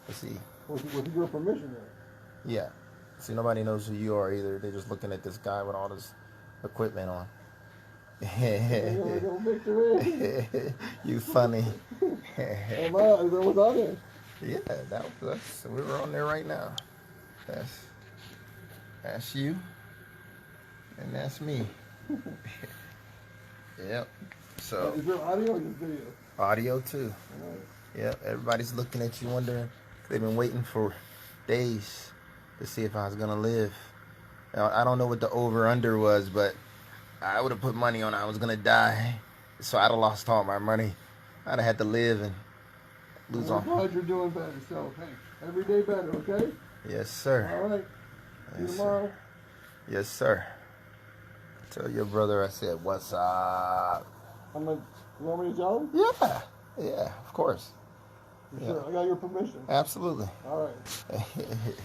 Let's see. With your permission, then. Yeah. See, nobody knows who you are either. They're just looking at this guy with all this equipment on. Little victory. You funny. Am I? Is that what's on there? Yeah, that's we were on there right now. That's you, and that's me. Yep. So Is there audio or just video? audio too. Right. Yep. Everybody's looking at you, wondering. They've been waiting for days to see if I was gonna live. Now, I don't know what the over under was, but I would have put money on I was gonna die. So I'd have lost all my money. I'd have had to live and lose all. I'm glad you're doing better. So, hey, every day better, okay? Yes, sir. All right. See you tomorrow. Yes, sir. Tell your brother I said, what's up? You want me to tell him? Yeah. Yeah, of course. Yeah. Sure, I got your permission. Absolutely. All right.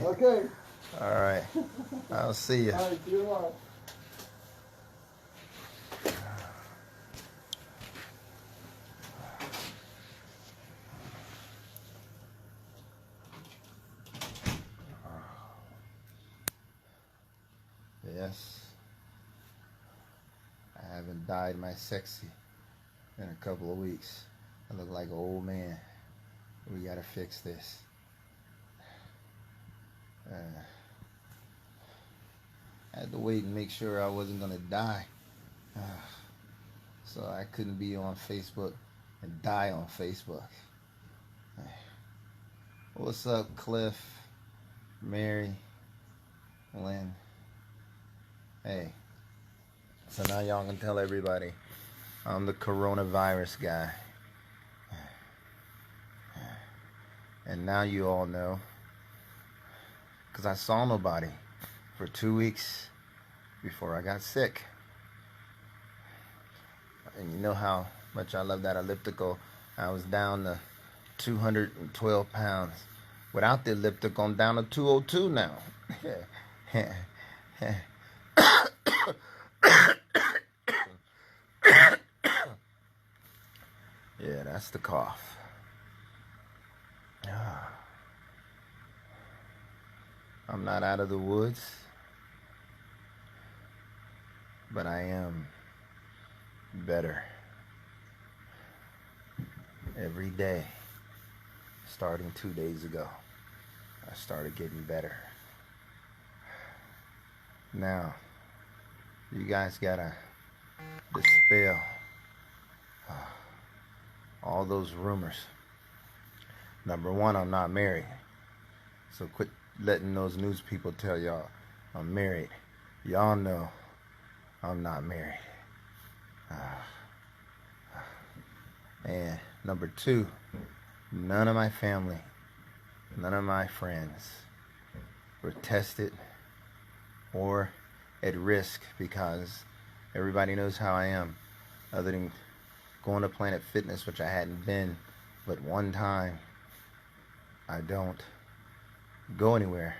Okay. All right. I'll see you. All right, see you tomorrow. Yes. I haven't dyed my sexy in a couple of weeks. I look like an old man. We gotta fix this. I had to wait and make sure I wasn't gonna die. So I couldn't be on Facebook and die on Facebook. What's up, Cliff, Mary, Lynn? Hey, so now y'all can tell everybody I'm the coronavirus guy. And now you all know, because I saw nobody for 2 weeks before I got sick. And you know how much I love that elliptical. I was down to 212 pounds. Without the elliptical, I'm down to 202 now. Yeah, that's the cough. I'm not out of the woods, but I am better every day. Starting 2 days ago, I started getting better. Now, you guys gotta dispel all those rumors. Number one, I'm not married. So quit letting those news people tell y'all I'm married. Y'all know I'm not married. And number two, none of my family, none of my friends were tested or at risk, because everybody knows how I am, other than going to Planet Fitness, which I hadn't been but one time. I don't go anywhere.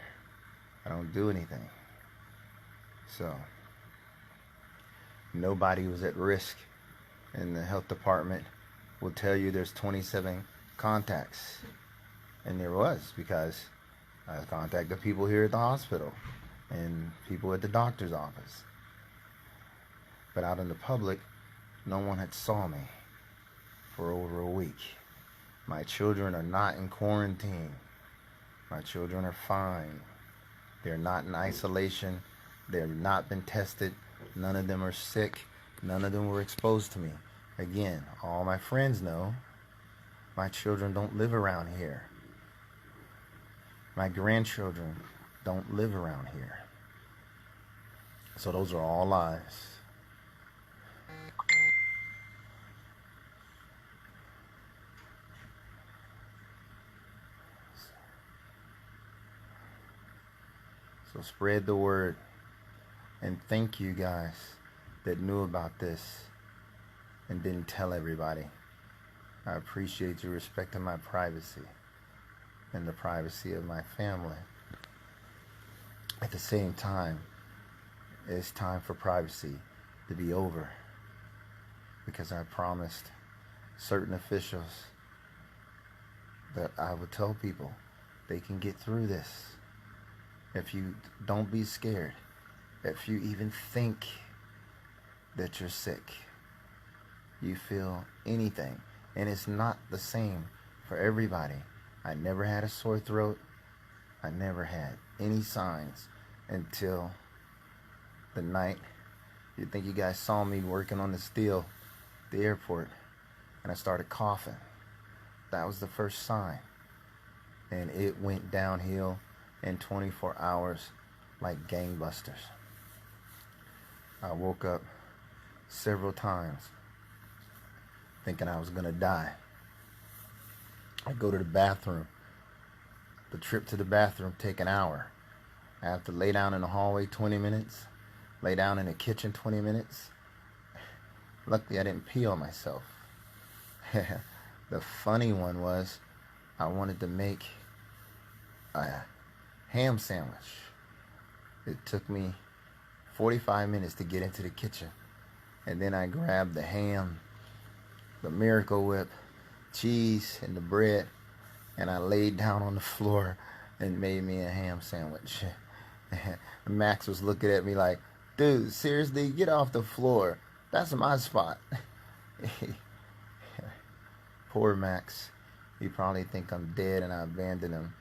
I don't do anything. So nobody was at risk. And the health department will tell you there's 27 contacts. And there was, because I contacted people here at the hospital and people at the doctor's office. But out in the public, no one had saw me for over a week. My children are not in quarantine. My children are fine. They're not in isolation. They've not been tested. None of them are sick. None of them were exposed to me. Again, all my friends know my children don't live around here. My grandchildren don't live around here. So those are all lies. So spread the word. And thank you guys that knew about this and didn't tell everybody. I appreciate you respecting my privacy and the privacy of my family. At the same time, it's time for privacy to be over, because I promised certain officials that I would tell people They can get through this. If you don't be scared. If you even think that you're sick, you feel anything. And it's not the same for everybody. I never had a sore throat. I never had any signs until the night. You think you guys saw me working on the steel at the airport, and I started coughing. That was the first sign. And it went downhill in 24 hours like gangbusters. I woke up several times thinking I was gonna die. I go to the bathroom. The trip to the bathroom take an hour. I have to lay down in the hallway 20 minutes, lay down in the kitchen 20 minutes. Luckily, I didn't pee on myself. The funny one was I wanted to make a ham sandwich. It took me 45 minutes to get into the kitchen. And then I grabbed the ham, the Miracle Whip, cheese, and the bread, and I laid down on the floor and made me a ham sandwich. Max was looking at me like, dude, seriously, get off the floor. That's my spot. Poor Max. He probably think I'm dead and I abandoned him.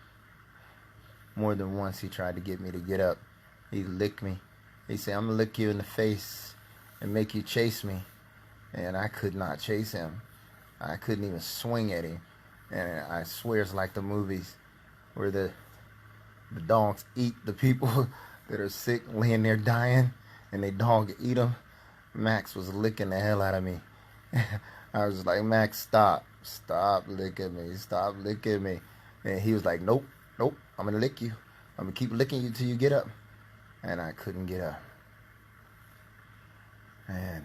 More than once he tried to get me to get up. He licked me. He said, I'm going to lick you in the face and make you chase me. And I could not chase him. I couldn't even swing at him. And I swear it's like the movies where the dogs eat the people that are sick, laying there dying, and they dog eat them. Max was licking the hell out of me. I was like, Max, stop. Stop licking me. Stop licking me. And he was like, nope, nope, I'm going to lick you. I'm going to keep licking you till you get up. And I couldn't get up. And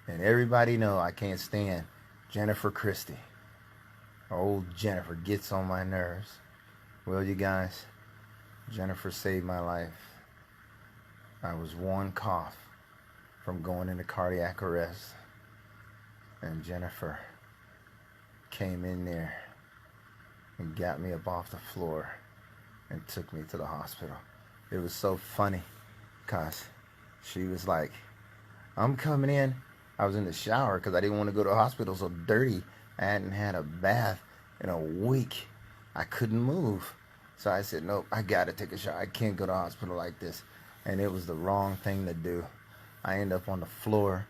everybody know I can't stand Jennifer Christie. Old Jennifer gets on my nerves. Well, you guys, Jennifer saved my life. I was one cough from going into cardiac arrest. And Jennifer came in there and got me up off the floor and took me to the hospital. It was so funny because she was like, I'm coming in. I was in the shower because I didn't want to go to the hospital so dirty. I hadn't had a bath in a week. I couldn't move. So I said, nope, I got to take a shower. I can't go to the hospital like this. And it was the wrong thing to do. I ended up on the floor.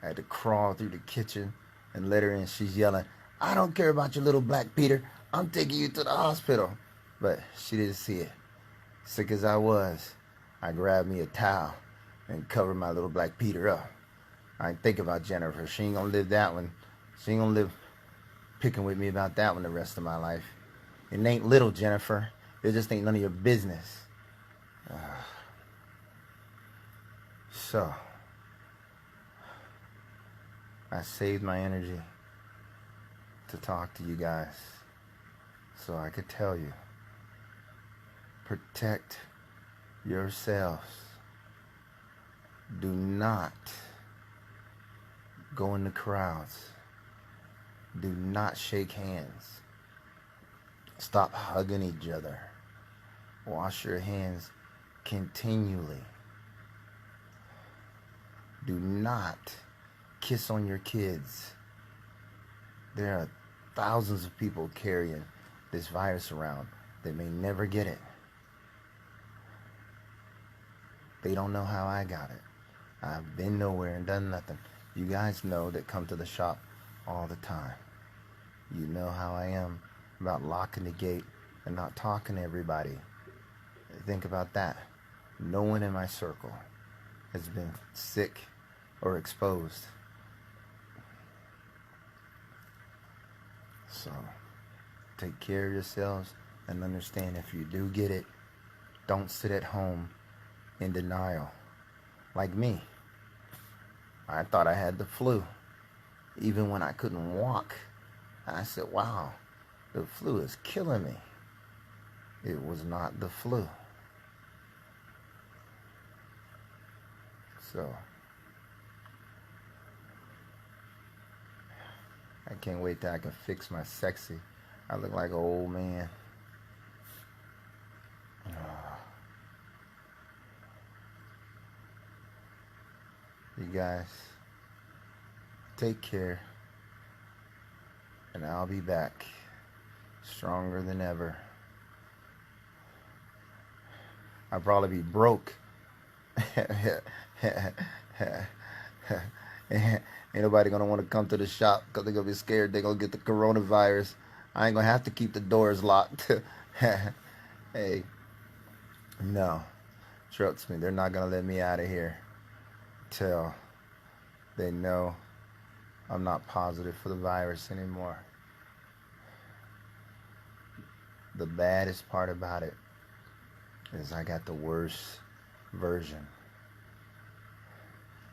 I had to crawl through the kitchen and let her in. She's yelling, I don't care about your little black Peter. I'm taking you to the hospital. But she didn't see it. Sick as I was, I grabbed me a towel and covered my little black Peter up. I ain't think about Jennifer. She ain't gonna live that one. She ain't gonna live picking with me about that one the rest of my life. It ain't little, Jennifer. It just ain't none of your business. So, I saved my energy to talk to you guys so I could tell you, protect yourselves. Do not go in the crowds. Do not shake hands. Stop hugging each other. Wash your hands continually. Do not kiss on your kids. There are thousands of people carrying this virus around. They may never get it. They don't know how I got it. I've been nowhere and done nothing. You guys know that come to the shop all the time. You know how I am about locking the gate and not talking to everybody. Think about that. No one in my circle has been sick or exposed. So, take care of yourselves and understand if you do get it, don't sit at home in denial. Like me. I thought I had the flu. Even when I couldn't walk, I said, wow, the flu is killing me. It was not the flu. So, I can't wait till I can fix my sexy I look like an old man. You guys, take care. And I'll be back. Stronger than ever. I'll probably be broke. Ain't nobody gonna want to come to the shop because they're gonna be scared they're gonna get the coronavirus. I ain't gonna have to keep the doors locked. Hey, no, trust me, they're not gonna let me out of here till they know I'm not positive for the virus anymore. The baddest part about it is I got the worst version.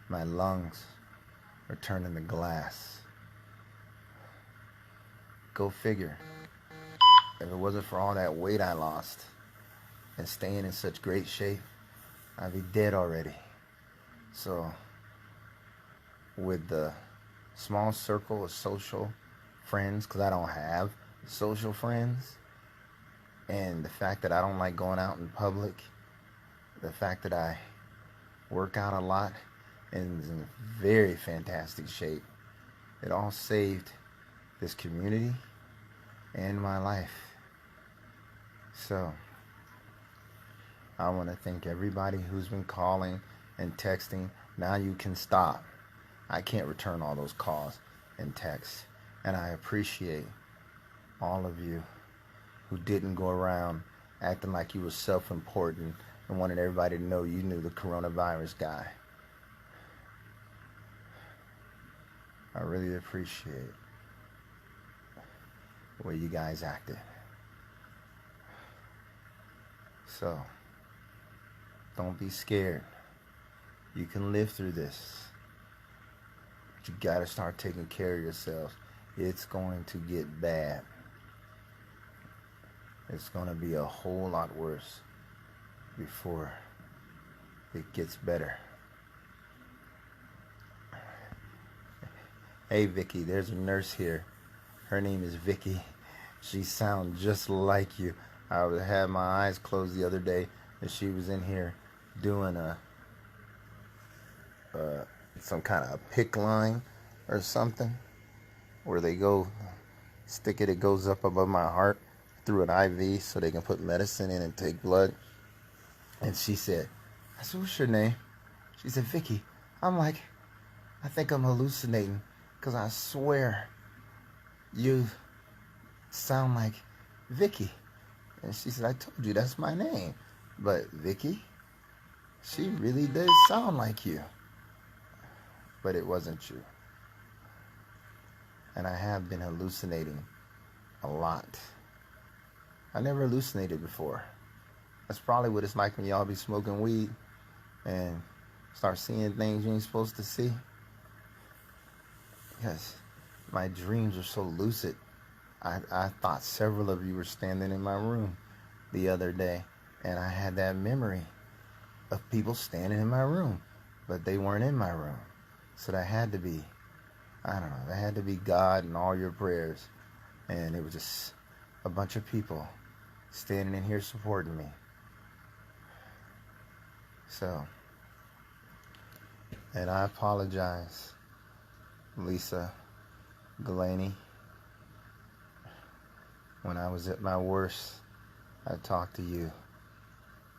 My lungs are turning to glass. Go figure. If it wasn't for all that weight I lost and staying in such great shape, I'd be dead already. So, with the small circle of social friends, because I don't have social friends, and the fact that I don't like going out in public, the fact that I work out a lot and is in very fantastic shape, it all saved this community and my life. So, I want to thank everybody who's been calling and texting. Now you can stop. I can't return all those calls and texts. And I appreciate all of you who didn't go around acting like you were self-important and wanted everybody to know you knew the coronavirus guy. I really appreciate the way you guys acted. So, don't be scared. You can live through this. But you gotta start taking care of yourselves. It's going to get bad. It's gonna be a whole lot worse before it gets better. Hey Vicky, there's a nurse here. Her name is Vicky. She sounds just like you. I had my eyes closed the other day and she was in here doing some kind of PICC line or something where they go stick it goes up above my heart through an IV so they can put medicine in and take blood. And she said, I said, what's your name? She said, Vicky. I'm like, I think I'm hallucinating because I swear you sound like Vicky. And she said, I told you that's my name. But Vicky, she really does sound like you. But it wasn't you. And I have been hallucinating a lot. I never hallucinated before. That's probably what it's like when y'all be smoking weed and start seeing things you ain't supposed to see. Yes, my dreams are so lucid. I thought several of you were standing in my room the other day, and I had that memory of people standing in my room, but they weren't in my room. So that had to be, I don't know, that had to be God and all your prayers. And it was just a bunch of people standing in here supporting me. So, and I apologize, Lisa Galaney. When I was at my worst, I talked to you,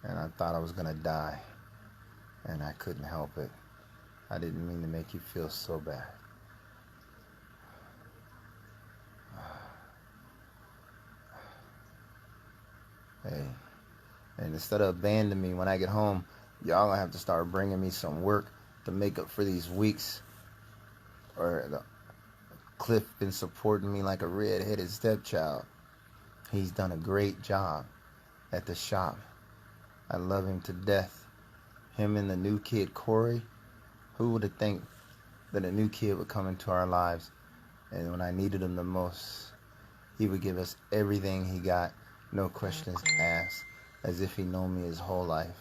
and I thought I was gonna die, and I couldn't help it. I didn't mean to make you feel so bad. Hey, and instead of abandoning me when I get home, y'all gonna have to start bringing me some work to make up for these weeks. Cliff been supporting me like a red-headed stepchild. He's done a great job at the shop. I love him to death. Him and the new kid, Corey. Who would have think that a new kid would come into our lives, and when I needed him the most, he would give us everything he got, no questions asked, as if he known me his whole life.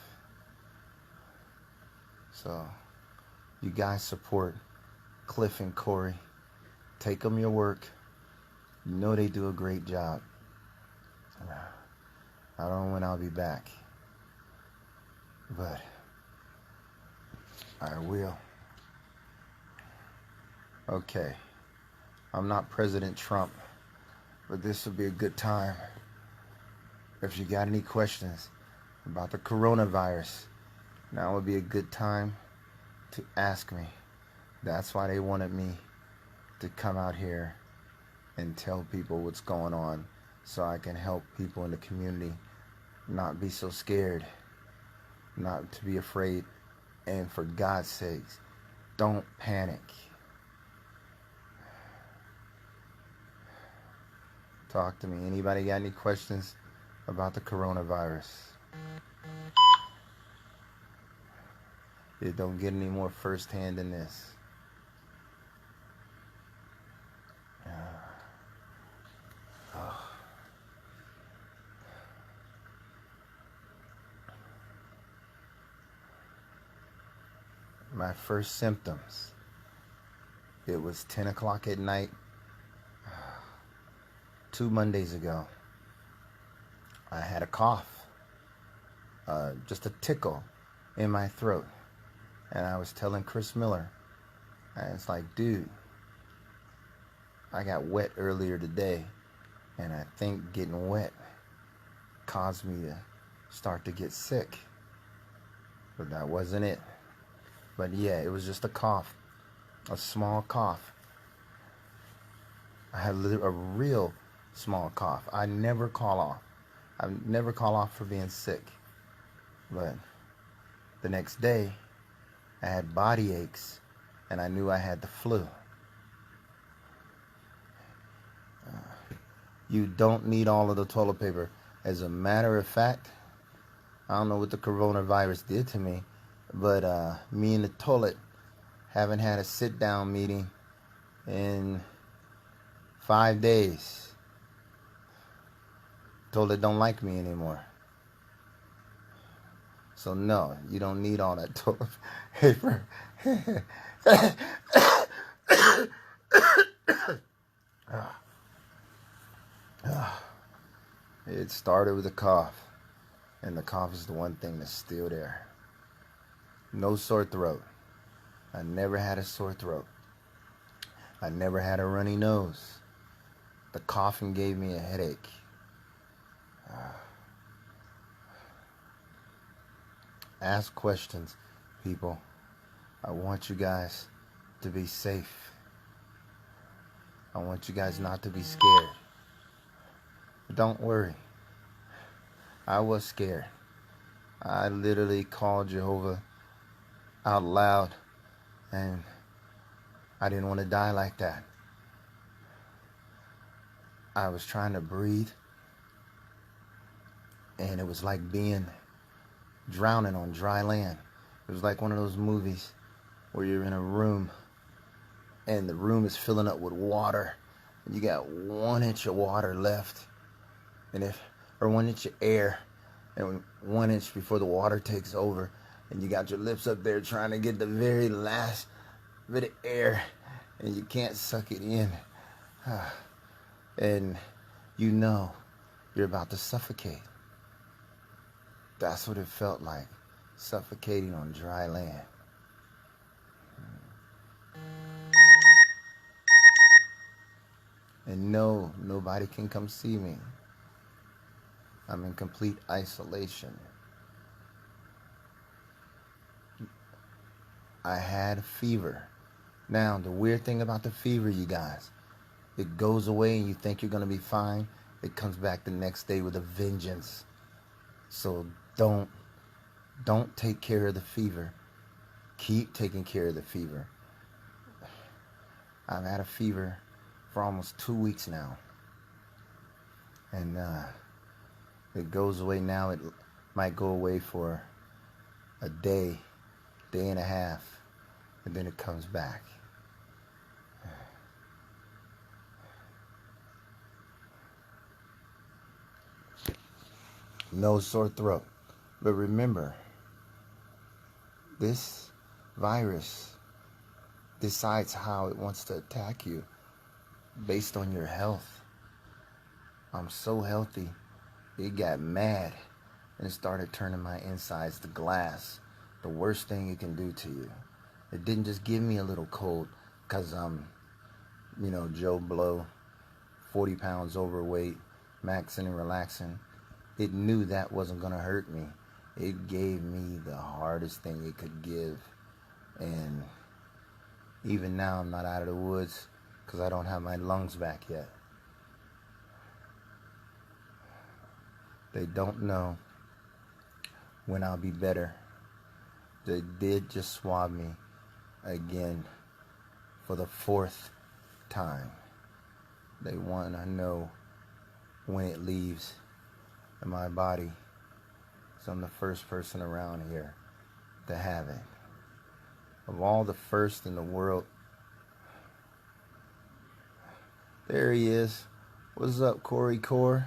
So, you guys support Cliff and Corey. Take them your work. You know they do a great job. I don't know when I'll be back, but I will. Okay, I'm not President Trump, but this will be a good time. If you got any questions about the coronavirus, now would be a good time to ask me. That's why they wanted me to come out here and tell people what's going on, so I can help people in the community not be so scared, not to be afraid, and for God's sakes, don't panic. Talk to me. Anybody got any questions about the coronavirus? It don't get any more firsthand than this. My first symptoms, it was 10 o'clock at night 2 Mondays ago. I had a cough, just a tickle in my throat. And I was telling Chris Miller, and it's like, dude, I got wet earlier today, and I think getting wet caused me to start to get sick. But that wasn't it. But yeah, it was just a cough, a small cough. I had a real small cough. I never call off. I never call off for being sick. But the next day, I had body aches, and I knew I had the flu. You don't need all of the toilet paper. As a matter of fact, I don't know what the coronavirus did to me, but me and the toilet haven't had a sit-down meeting in 5 days. Toilet don't like me anymore. So no, you don't need all that toilet paper. It started with a cough, and the cough is the one thing that's still there. No sore throat. I never had a sore throat. I never had a runny nose. The coughing gave me a headache. Ask questions, people. I want you guys to be safe. I want you guys not to be scared. Don't worry. I was scared. I literally called Jehovah out loud, and I didn't want to die like that. I was trying to breathe, and it was like drowning on dry land. It was like one of those movies where you're in a room and the room is filling up with water, and you got 1 inch of water left, or 1 inch of air, and 1 inch before the water takes over, and you got your lips up there trying to get the very last bit of air, and you can't suck it in, and you know you're about to suffocate. That's what it felt like, suffocating on dry land. And no, nobody can come see me. I'm in complete isolation. I had a fever. Now, the weird thing about the fever, you guys, it goes away and you think you're going to be fine. It comes back the next day with a vengeance. So don't take care of the fever. Keep taking care of the fever. I've had a fever for almost 2 weeks now. And it goes away now. It might go away for a day and a half, and then it comes back. No sore throat. But remember, this virus decides how it wants to attack you based on your health. I'm so healthy. It got mad and it started turning my insides to glass. The worst thing it can do to you. It didn't just give me a little cold because I'm, Joe Blow, 40 pounds overweight, maxing and relaxing. It knew that wasn't going to hurt me. It gave me the hardest thing it could give. And even now I'm not out of the woods because I don't have my lungs back yet. They don't know when I'll be better. They did just swab me again for the 4th time. They want to know when it leaves in my body. So I'm the first person around here to have it. Of all the first in the world. There he is. What's up, Corey Core?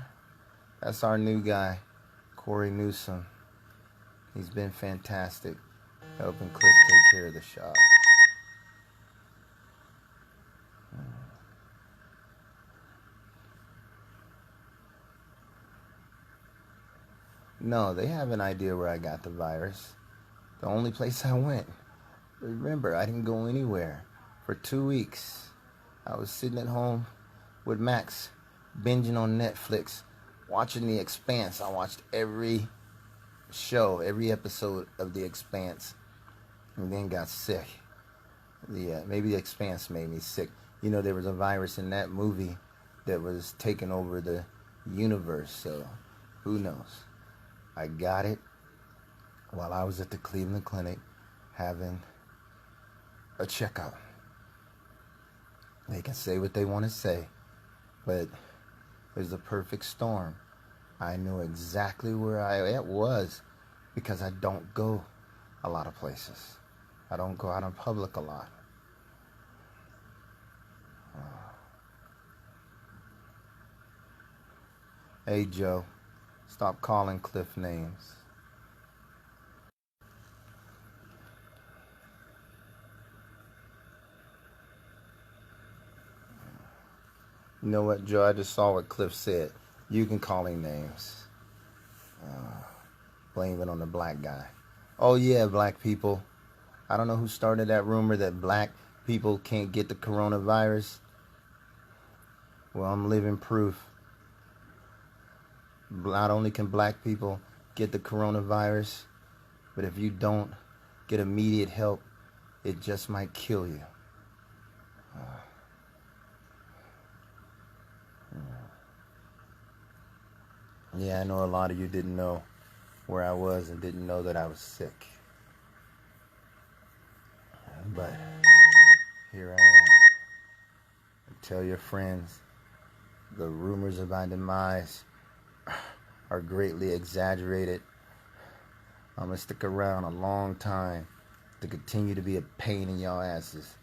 That's our new guy, Corey Newsom. He's been fantastic, helping Cliff take care of the shop. No, they have an idea where I got the virus. The only place I went. Remember, I didn't go anywhere for 2 weeks. I was sitting at home with Max, binging on Netflix, watching The Expanse. I watched every show, every episode of The Expanse, and then got sick. Maybe The Expanse made me sick. There was a virus in that movie that was taking over the universe, so who knows? I got it while I was at the Cleveland Clinic having a checkup. They can say what they want to say, but it was the perfect storm. I knew exactly where I was because I don't go a lot of places. I don't go out in public a lot. Hey, Joe, stop calling Cliff names. You know what, Joe? I just saw what Cliff said. You can call him names. Blame it on the black guy. Oh, yeah, black people. I don't know who started that rumor that black people can't get the coronavirus. Well, I'm living proof. Not only can black people get the coronavirus, but if you don't get immediate help, it just might kill you. Yeah, I know a lot of you didn't know where I was and didn't know that I was sick. But here I am. Tell your friends the rumors of my demise are greatly exaggerated. I'm going to stick around a long time to continue to be a pain in y'all asses.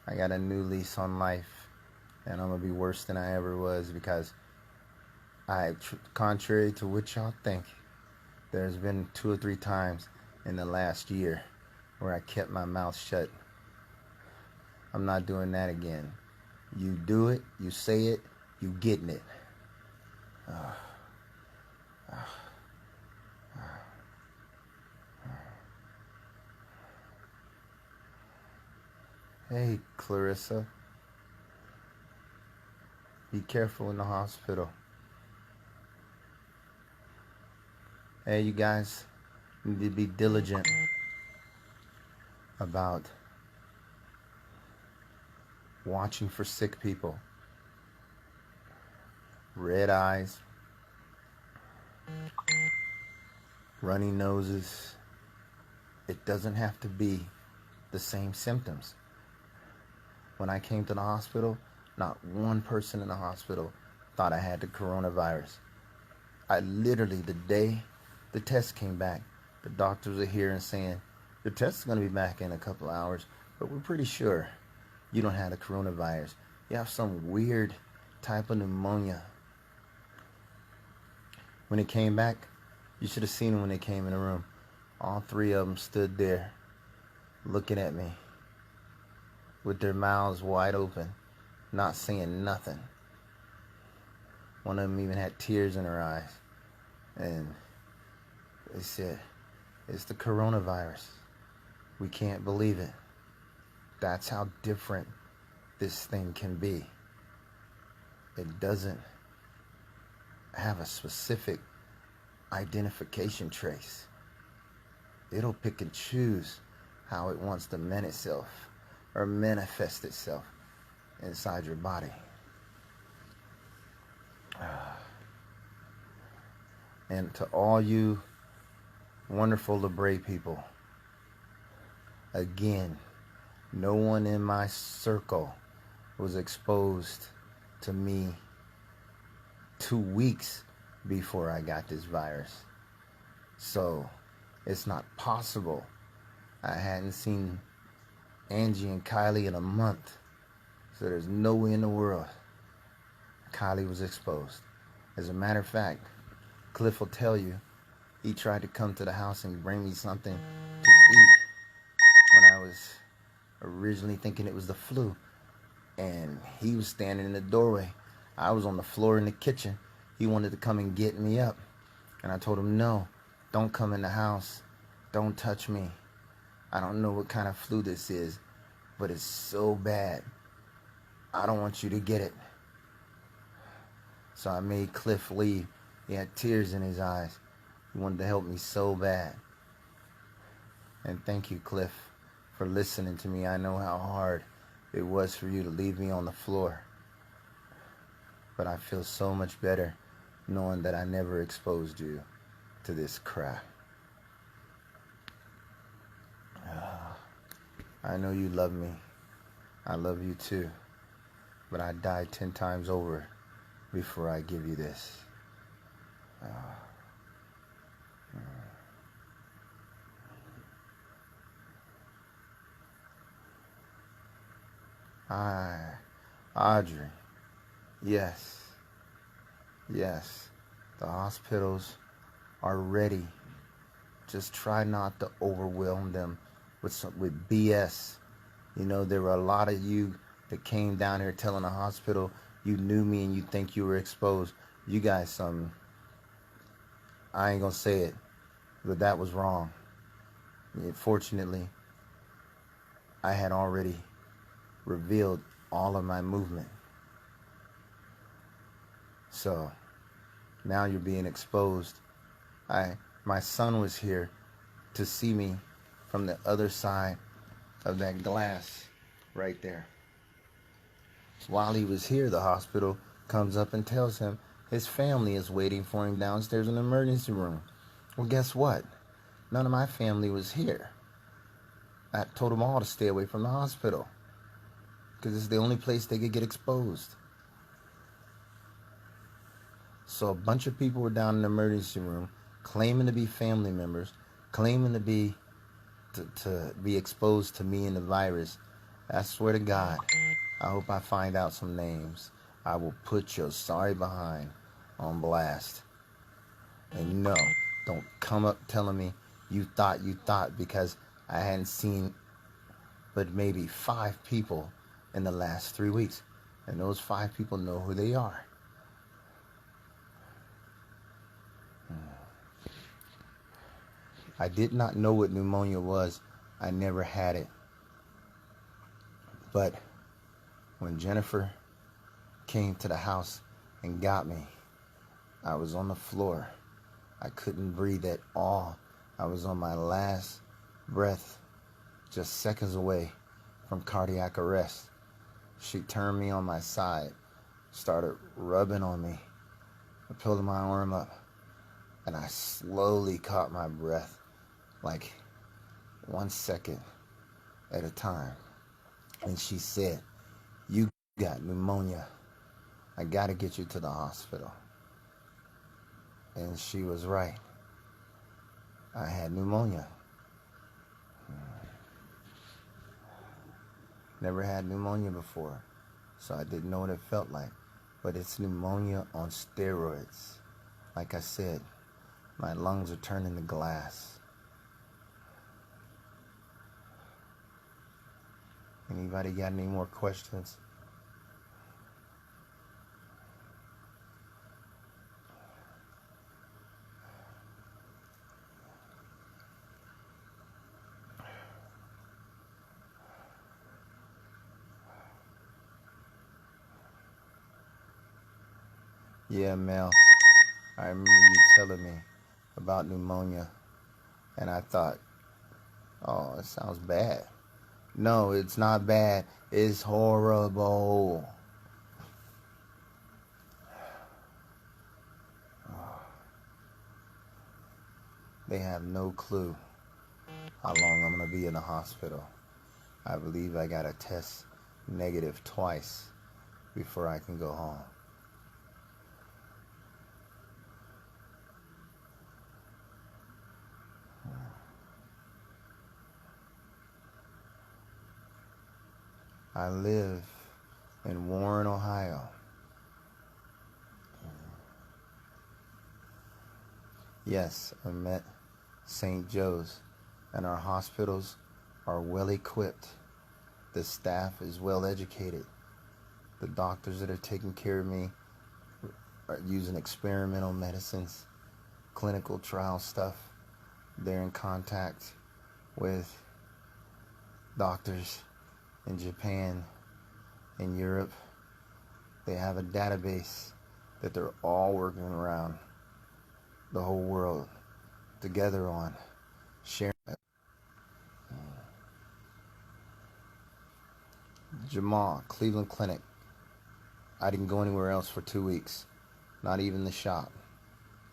I got a new lease on life, and I'm going to be worse than I ever was because contrary to what y'all think, there's been 2 or 3 times in the last year where I kept my mouth shut. I'm not doing that again. You do it, you say it, you getting it. Hey, Clarissa. Be careful in the hospital. Hey, you guys need to be diligent about watching for sick people. Red eyes, runny noses. It doesn't have to be the same symptoms. When I came to the hospital, not one person in the hospital thought I had the coronavirus. I literally, the day the test came back, the doctors are here and saying, your test is going to be back in a couple of hours, but we're pretty sure you don't have the coronavirus. You have some weird type of pneumonia. When it came back, you should have seen them when they came in the room. All 3 of them stood there looking at me with their mouths wide open, not saying nothing. One of them even had tears in her eyes. And they said, it's the coronavirus. We can't believe it. That's how different this thing can be. It doesn't have a specific identification trace. It'll pick and choose how it wants to manifest itself inside your body. And to all you wonderful LeBray people, again, no one in my circle was exposed to me 2 weeks before I got this virus. So it's not possible. I hadn't seen Angie and Kylie in a month. So there's no way in the world Kylie was exposed. As a matter of fact, Cliff will tell you, he tried to come to the house and bring me something to eat when I was originally thinking it was the flu. And he was standing in the doorway. I was on the floor in the kitchen. He wanted to come and get me up. And I told him, no, don't come in the house. Don't touch me. I don't know what kind of flu this is, but it's so bad. I don't want you to get it. So I made Cliff leave. He had tears in his eyes. He wanted to help me so bad. And thank you, Cliff, for listening to me. I know how hard it was for you to leave me on the floor. But I feel so much better knowing that I never exposed you to this crap. I know you love me. I love you too. But I died 10 times over before I give you this. Audrey, yes, the hospitals are ready. Just try not to overwhelm them with BS. You know, there were a lot of you that came down here telling the hospital you knew me and you think you were exposed. You guys, I ain't gonna say it, but that was wrong. Fortunately, I had already revealed all of my movement. So now you're being exposed. My son was here to see me from the other side of that glass right there. While he was here, the hospital comes up and tells him his family is waiting for him downstairs in the emergency room. Well, guess what? None of my family was here. I told them all to stay away from the hospital because it's the only place they could get exposed. So a bunch of people were down in the emergency room claiming to be family members, claiming to be exposed to me and the virus. I swear to God, I hope I find out some names. I will put your sorry behind on blast. And no, don't come up telling me you thought because I hadn't seen but maybe 5 people in the last 3 weeks. And those 5 people know who they are. I did not know what pneumonia was. I never had it. But when Jennifer came to the house and got me, I was on the floor. I couldn't breathe at all. I was on my last breath, just seconds away from cardiac arrest. She turned me on my side, started rubbing on me. I pulled my arm up, and I slowly caught my breath, like 1 second at a time. And she said, "You got pneumonia. I gotta get you to the hospital." And she was right. I had pneumonia. Never had pneumonia before, so I didn't know what it felt like. But it's pneumonia on steroids. Like I said, my lungs are turning to glass. Anybody got any more questions? Yeah, Mel, I remember you telling me about pneumonia, and I thought, oh, it sounds bad. No, it's not bad. It's horrible. They have no clue how long I'm going to be in the hospital. I believe I got to test negative twice before I can go home. I live in Warren, Ohio. Yes, I'm at St. Joe's, and our hospitals are well equipped. The staff is well educated. The doctors that are taking care of me are using experimental medicines, clinical trial stuff. They're in contact with doctors in Japan, in Europe. They have a database that they're all working around the whole world together on, sharing. Jamal, Cleveland Clinic. I didn't go anywhere else for 2 weeks, not even the shop.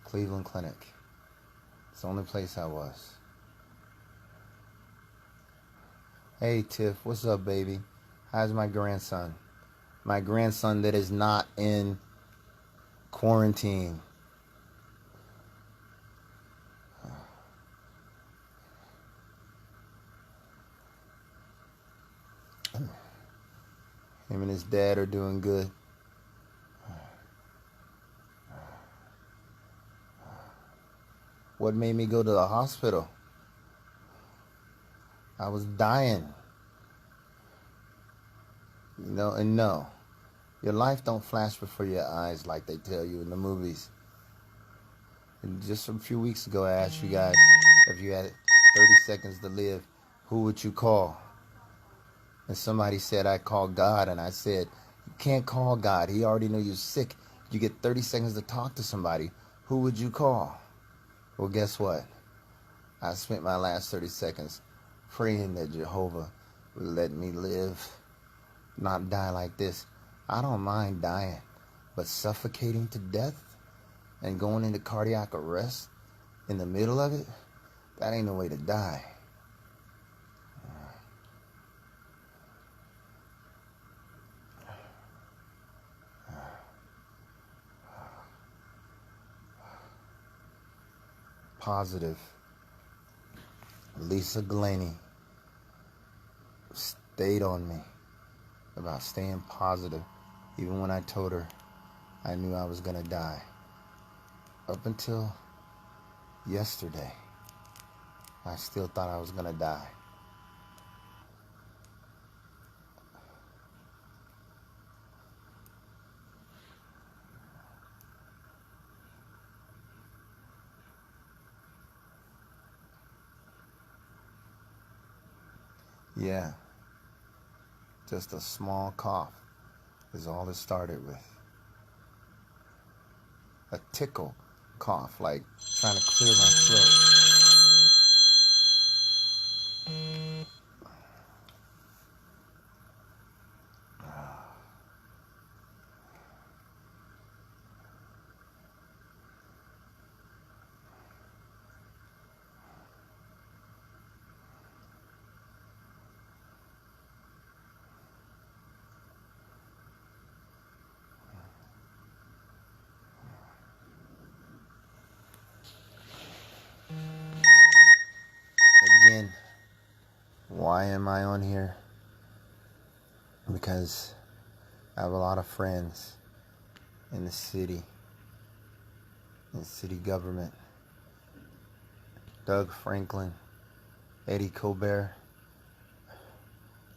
Cleveland Clinic. It's the only place I was. Hey Tiff, what's up, baby? How's my grandson? My grandson that is not in quarantine. Him and his dad are doing good. What made me go to the hospital? I was dying. You know, and no, your life don't flash before your eyes like they tell you in the movies. And just a few weeks ago, I asked you guys if you had 30 seconds to live, who would you call? And somebody said I called God, and I said, you can't call God. He already knows you're sick. You get 30 seconds to talk to somebody. Who would you call? Well, guess what? I spent my last 30 seconds praying that Jehovah would let me live, not die like this. I don't mind dying, but suffocating to death and going into cardiac arrest in the middle of it, that ain't no way to die. Positive. Lisa Glaney stayed on me about staying positive, even when I told her I knew I was gonna die. Up until yesterday, I still thought I was gonna die. Yeah, just a small cough is all it started with. A tickle cough, like trying to clear my throat. Again, why am I on here? Because I have a lot of friends in the city, in city government. Doug Franklin, Eddie Colbert,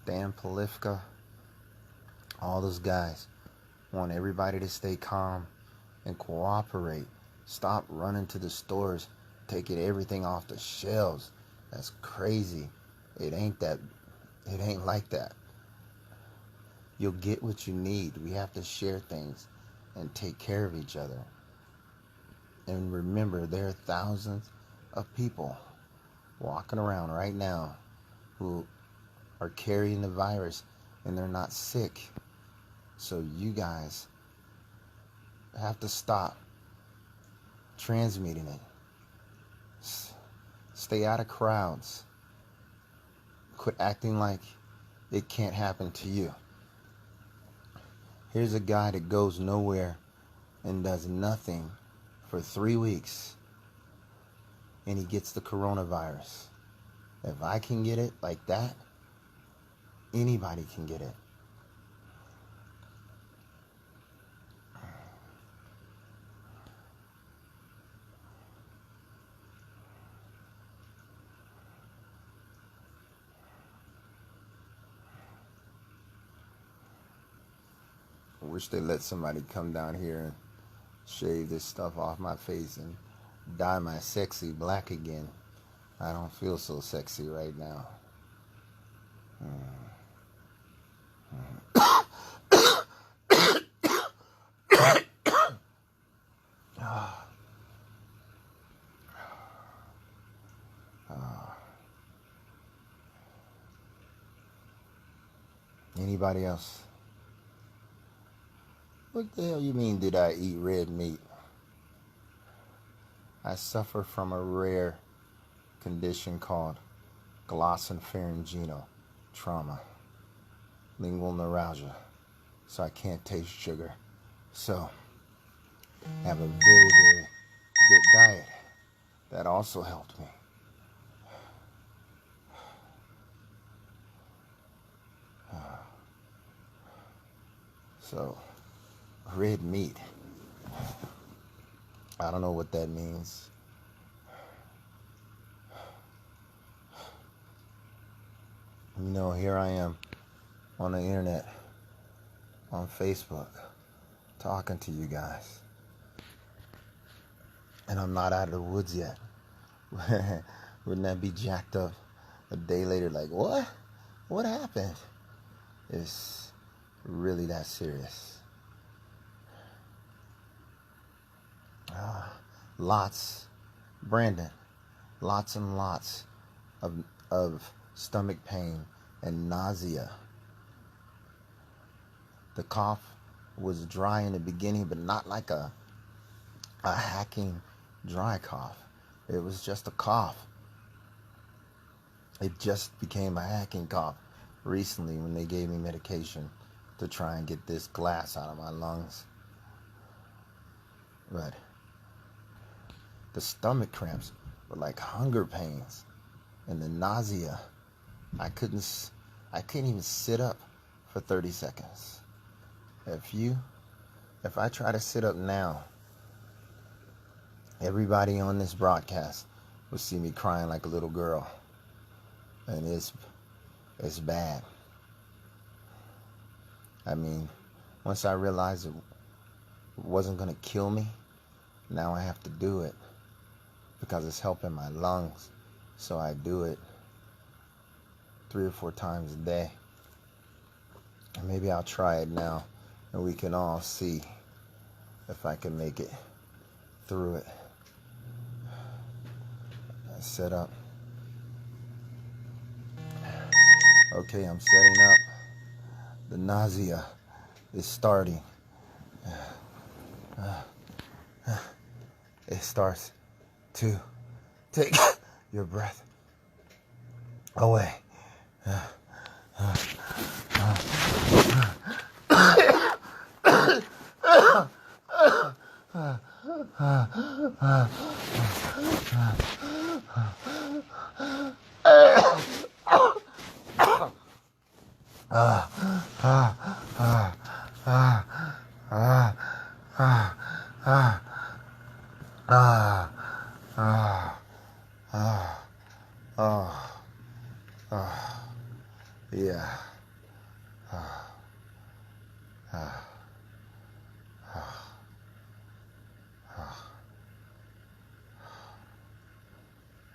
Dan Polifka, all those guys want everybody to stay calm and cooperate. Stop running to the stores, taking everything off the shelves. That's crazy. It ain't like that. You'll get what you need. We have to share things. and take care of each other. And remember, there are thousands of people walking around right now who are carrying the virus and they're not sick. So you guys have to stop transmitting it. Stay out of crowds. Quit acting like it can't happen to you. Here's a guy that goes nowhere and does nothing for 3 weeks, and he gets the coronavirus. If I can get it like that, anybody can get it. I wish they let somebody come down here and shave this stuff off my face and dye my sexy black again. I don't feel so sexy right now. Anybody else? What the hell you mean, did I eat red meat? I suffer from a rare condition called glossopharyngeal trauma, lingual neuralgia, so I can't taste sugar. So, I have a very, very good diet. That also helped me. So, red meat. I don't know what that means. You know, here I am on the internet, on Facebook, talking to you guys. And I'm not out of the woods yet. Wouldn't that be jacked up a day later? Like, what? What happened? It's really that serious. Brandon, lots and lots of stomach pain and nausea. The cough was dry in the beginning, but not like a hacking dry cough. It was just a cough. It just became a hacking cough recently when they gave me medication to try and get this glass out of my lungs. But the stomach cramps were like hunger pains, and the nausea, I couldn't even sit up for 30 seconds. If I try to sit up now, everybody on this broadcast will see me crying like a little girl, and it's bad. I mean, once I realized it wasn't going to kill me, now I have to do it because it's helping my lungs. So I do it 3 or 4 times a day. And maybe I'll try it now, and we can all see if I can make it through it. I set up. Okay, I'm setting up. The nausea is starting. It starts to take your breath away. Yeah.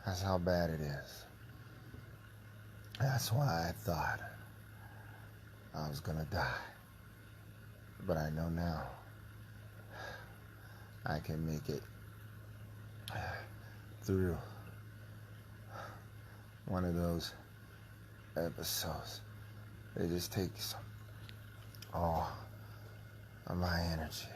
That's how bad it is. That's why I thought I was gonna die. But I know now I can make it through one of those episodes. It just takes all of my energy.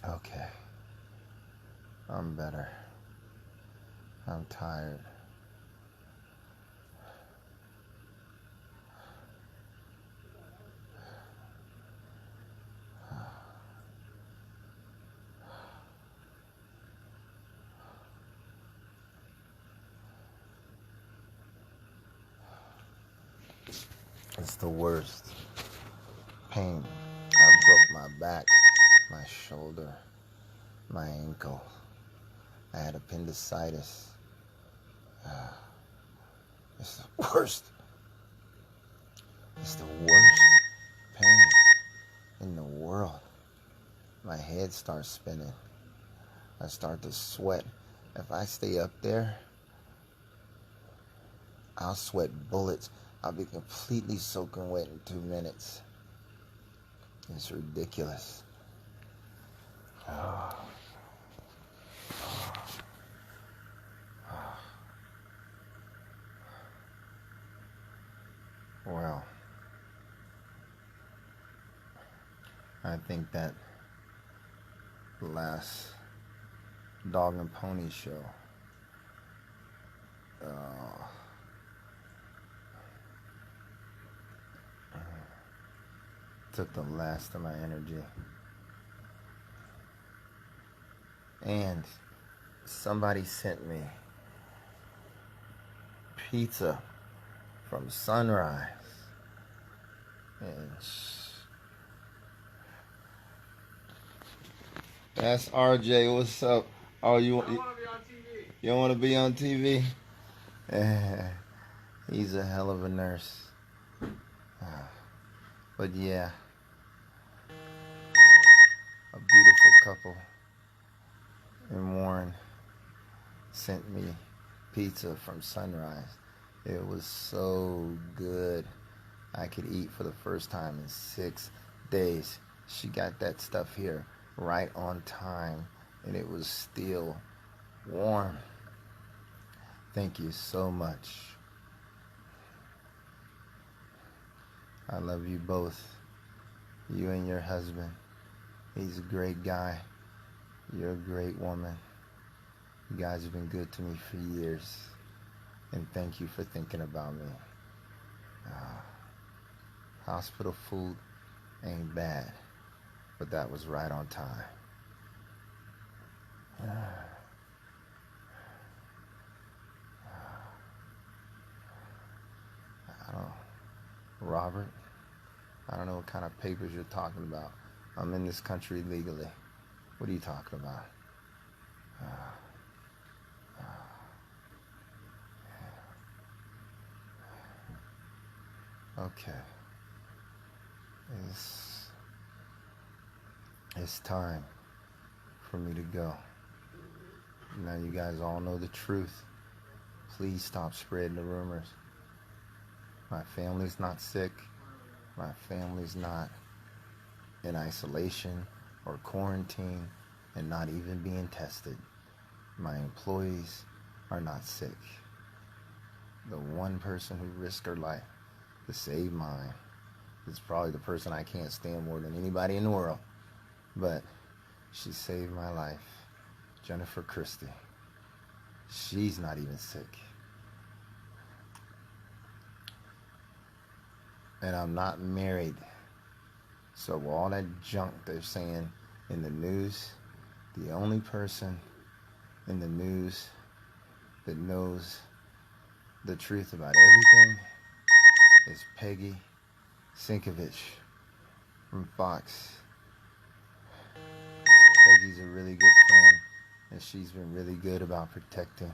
Okay, I'm better. I'm tired. It's the worst pain. I broke my back, my shoulder, my ankle. I had appendicitis. It's the worst. It's the worst pain in the world. My head starts spinning. I start to sweat. If I stay up there, I'll sweat bullets. I'll be completely soaking wet in 2 minutes. It's ridiculous. Well, I think that last Dog and Pony show took the last of my energy. And somebody sent me pizza from Sunrise. And that's RJ. What's up? Oh, you want to be on TV? You don't want to be on TV? He's a hell of a nurse. But yeah, a beautiful couple in Warren sent me pizza from Sunrise. It was so good. I could eat for the first time in 6 days. She got that stuff here right on time, and it was still warm. Thank you so much. I love you both. You and your husband. He's a great guy. You're a great woman. You guys have been good to me for years. And thank you for thinking about me. Hospital food ain't bad, but that was right on time. Robert, I don't know what kind of papers you're talking about. I'm in this country legally. What are you talking about? Okay. It's time for me to go. Now you guys all know the truth. Please stop spreading the rumors. My family's not sick. My family's not in isolation or quarantine and not even being tested. My employees are not sick. The one person who risked her life to save mine is probably the person I can't stand more than anybody in the world. But she saved my life. Jennifer Christie. She's not even sick. And I'm not married. So all that junk they're saying in the news, the only person in the news that knows the truth about everything is Peggy Sinkovich from Fox. Peggy's a really good friend, and she's been really good about protecting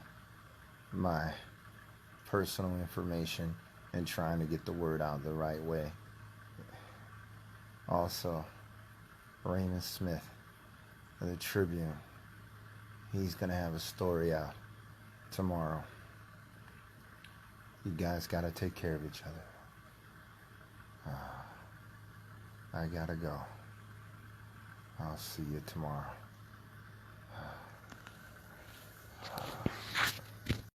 my personal information and trying to get the word out the right way. Also, Raymond Smith of the Tribune. He's going to have a story out tomorrow. You guys got to take care of each other. I got to go. I'll see you tomorrow.